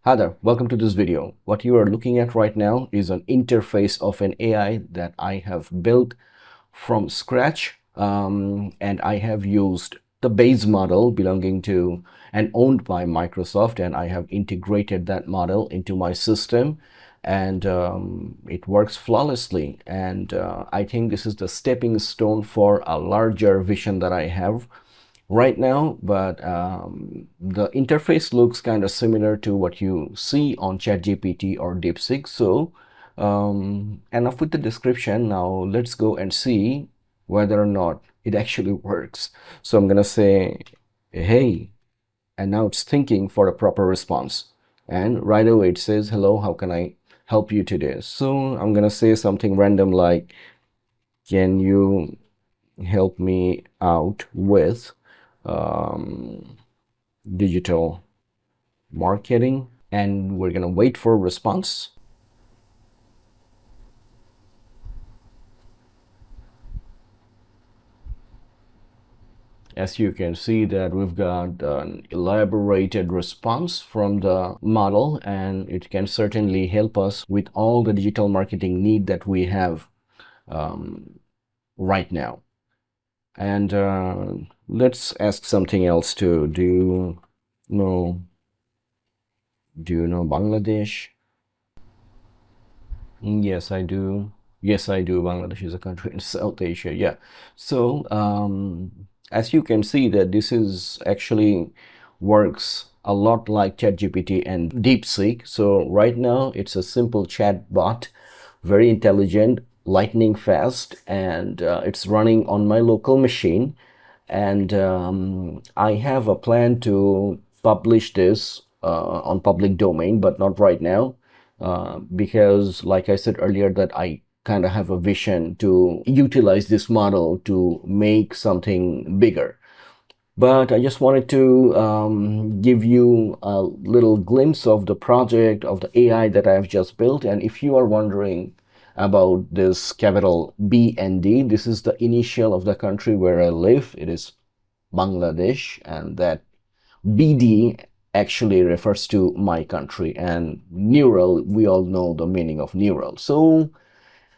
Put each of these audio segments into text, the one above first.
Hi there, welcome to this video. What you are looking at right now is an interface of an AI that I have built from scratch, and I have used the base model belonging to and owned by Microsoft, and I have integrated that model into my system, and it works flawlessly. And I think this is the stepping stone for a larger vision that I have right now, but the interface looks kind of similar to what you see on ChatGPT or DeepSeek. So enough with the description. Now let's go and see whether or not it actually works. So I'm gonna say, hey, and now it's thinking for a proper response. And right away it says, hello, how can I help you today? So I'm gonna say something random like, can you help me out with digital marketing? And we're gonna wait for a response. As you can see that we've got an elaborated response from the model, and it can certainly help us with all the digital marketing need that we have right now. And let's ask something else too. Do you know Bangladesh? Yes, I do. Yes, I do. Bangladesh is a country in South Asia. Yeah. So as you can see that this is actually works a lot like ChatGPT and DeepSeek. So right now it's a simple chat bot, very intelligent, lightning fast, and it's running on my local machine. And I have a plan to publish this on public domain, but not right now, because like I said earlier, that I kind of have a vision to utilize this model to make something bigger. But I just wanted to give you a little glimpse of the project, of the AI that I have just built. And if you are wondering about this capital B and D, this is the initial of the country where I live. It is Bangladesh, and that BD actually refers to my country, and neural, we all know the meaning of neural. So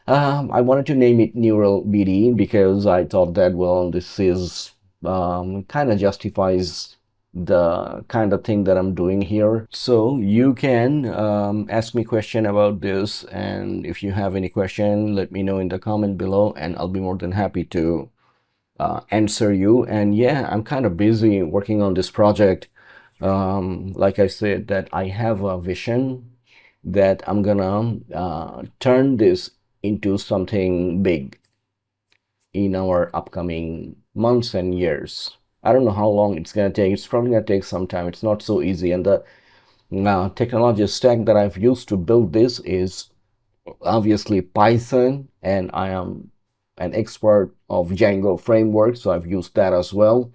I wanted to name it NeuralBD because I thought that, well, this is kind of justifies the kind of thing that I'm doing here. So you can ask me question about this, and if you have any question, let me know in the comment below, and I'll be more than happy to answer you. And yeah, I'm kind of busy working on this project. Like I said, that I have a vision that I'm gonna turn this into something big in our upcoming months and years. I don't know how long it's gonna take. It's probably gonna take some time. It's not so easy. And the technology stack that I've used to build this is obviously Python, and I am an expert of Django framework, so I've used that as well.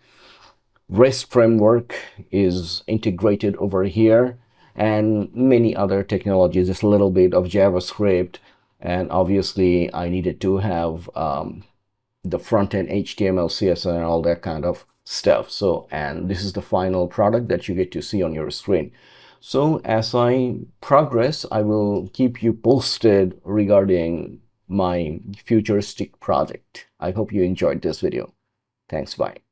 REST framework is integrated over here, and many other technologies, just a little bit of JavaScript, and obviously I needed to have the front-end HTML, CSS, and all that kind of stuff. So, and this is the final product that you get to see on your screen. So as I progress, I will keep you posted regarding my futuristic project. I hope you enjoyed this video. Thanks, bye.